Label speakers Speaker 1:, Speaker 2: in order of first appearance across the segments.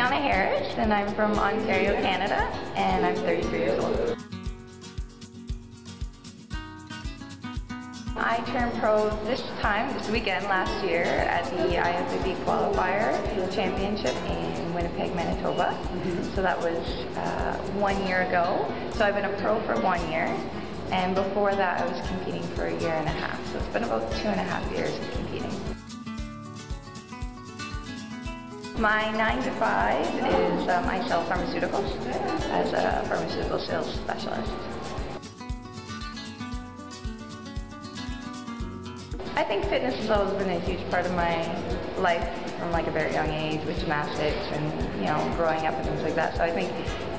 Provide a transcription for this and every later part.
Speaker 1: Fiona Harris, and I'm from Ontario, Canada, and I'm 33 years old. I turned pro this weekend last year at the IFBB Qualifier Championship in Winnipeg, Manitoba. So that was 1 year ago. So I've been a pro for 1 year, and before that I was competing for a year and a half. So it's been about 2.5 years of competing. My 9 to 5 is I sell pharmaceuticals as a pharmaceutical sales specialist. I think fitness has always been a huge part of my life from like a very young age with gymnastics and, you know, growing up and things like that. So I think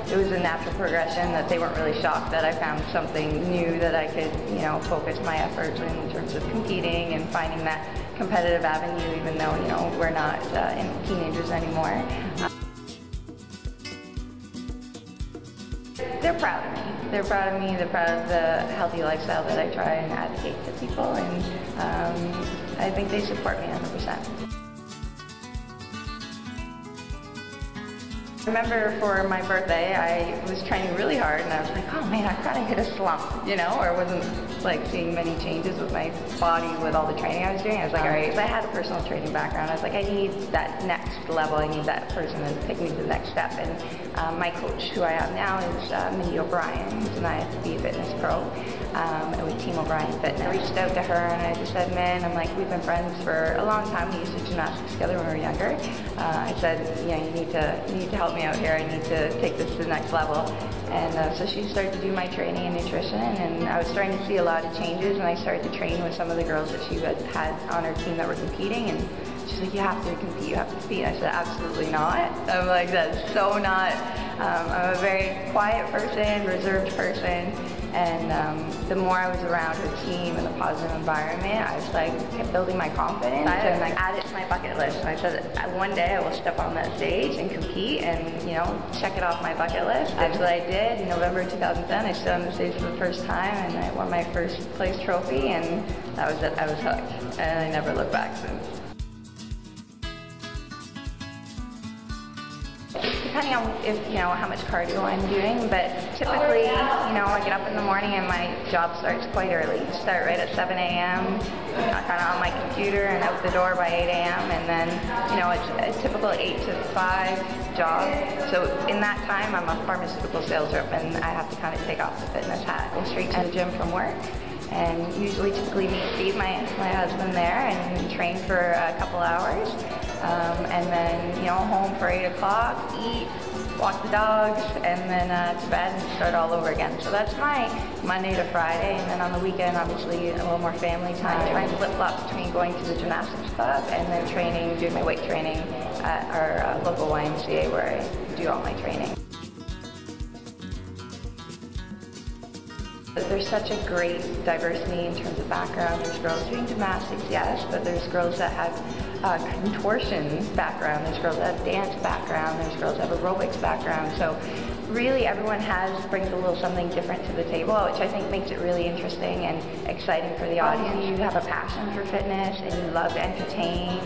Speaker 1: it was a natural progression that they weren't really shocked that I found something new that I could, you know, focus my efforts in terms of competing and finding that competitive avenue, even though, you know, we're not teenagers anymore. They're proud of me. They're proud of me. They're proud of the healthy lifestyle that I try and advocate to people, and I think they support me 100%. I remember for my birthday, I was training really hard, and I was like, oh man, I kind of hit a slump, you know, or wasn't like seeing many changes with my body with all the training I was doing. I was like, all right, so I had a personal training background. I was like, I need that next level. I need that person to take me to the next step. And my coach, who I have now, is Mindy O'Brien, who's an IFBB fitness pro, with Team O'Brien Fitness. I reached out to her and I just said, man, I'm like, we've been friends for a long time. We used to gymnastics together when we were younger. I said, you know, you need to help me out here. I need to take this to the next level. And so she started to do my training and nutrition, and I was starting to see a lot of changes, and I started to train with some of the girls that she had on her team that were competing, and she's like, you have to compete, you have to compete. I said, absolutely not. I'm like, that's so not. I'm a very quiet person, reserved person, and the more I was around her team and the positive environment, I was like, kept building my confidence, and I added it to my bucket list. And I said, one day I will step on that stage and compete and, you know, check it off my bucket list. That's what I did. In November 2010, I stood on the stage for the first time, and I won my first place trophy, and that was it. I was hooked, and I never looked back since. Depending on how much cardio I'm doing, but typically, you know, I get up in the morning and my job starts quite early. I start right at 7 a.m., kind of on my computer and out the door by 8 a.m. and then, you know, it's a typical 8 to 5 job. So in that time, I'm a pharmaceutical sales rep, and I have to kind of take off the fitness hat, go straight to the gym from work, and typically meet Steve, my husband, there, and train for a couple hours. And then, you know, home for 8 o'clock, eat, walk the dogs, and then to bed and start all over again. So that's my Monday to Friday, and then on the weekend, obviously, a little more family time. I try and flip-flop between going to the gymnastics club and then training, doing my weight training at our local YMCA where I do all my training. There's such a great diversity in terms of background. There's girls doing gymnastics, yes, but there's girls that have contortion background, there's girls that have dance background, there's girls that have aerobics background. So really everyone brings a little something different to the table, which I think makes it really interesting and exciting for the audience. You have a passion for fitness and you love to entertain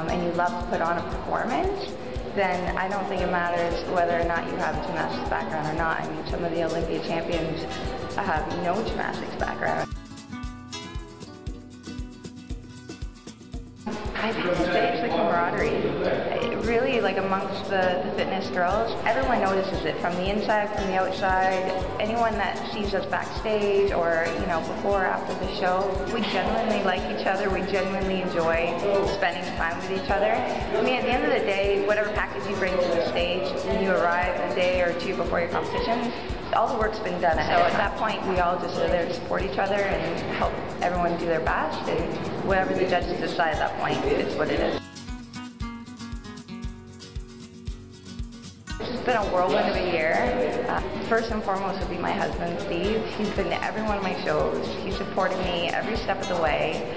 Speaker 1: and you love to put on a performance, then I don't think it matters whether or not you have a gymnastics background or not. I mean, some of the Olympia champions have no gymnastics background. I think it's the camaraderie. Really, like amongst the fitness girls, everyone notices it from the inside, from the outside. Anyone that sees us backstage or, you know, before or after the show, we genuinely like each other. We genuinely enjoy spending time with each other. I mean, at the end of the day, whatever package you bring to the stage, when you arrive a day or two before your competition, all the work's been done. So at that point, we all just are there to support each other and help everyone do their best, and whatever the judges decide at that point, it's what it is. It's been a whirlwind of a year. First and foremost would be my husband, Steve. He's been to every one of my shows. He supported me every step of the way.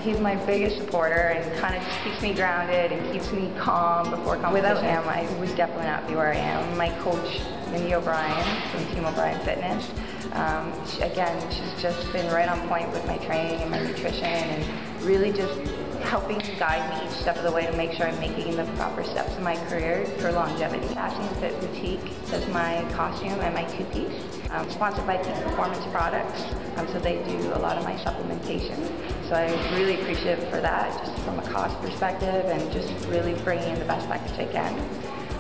Speaker 1: He's my biggest supporter and kind of just keeps me grounded and keeps me calm before competition. Without him, I would definitely not be where I am. My coach, Mindy O'Brien from Team O'Brien Fitness, she's just been right on point with my training and my nutrition, and really just helping guide me each step of the way to make sure I'm making the proper steps in my career for longevity. Fashion Fit Boutique is my costume and my two-piece. I'm sponsored by Peak Performance Products, so they do a lot of my supplementation. So I'm really appreciative for that, just from a cost perspective and just really bringing in the best package I can.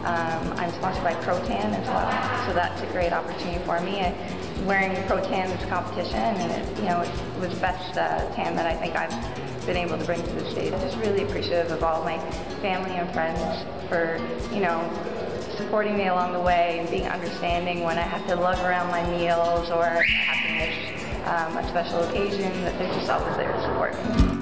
Speaker 1: I'm sponsored by Pro-Tan as well, so that's a great opportunity for me. Wearing Pro-Tan is competition, and it was the best tan that I think I've been able to bring to the stage. I'm just really appreciative of all my family and friends for, supporting me along the way and being understanding when I have to lug around my meals or have to miss a special occasion, that they're just always there to support me.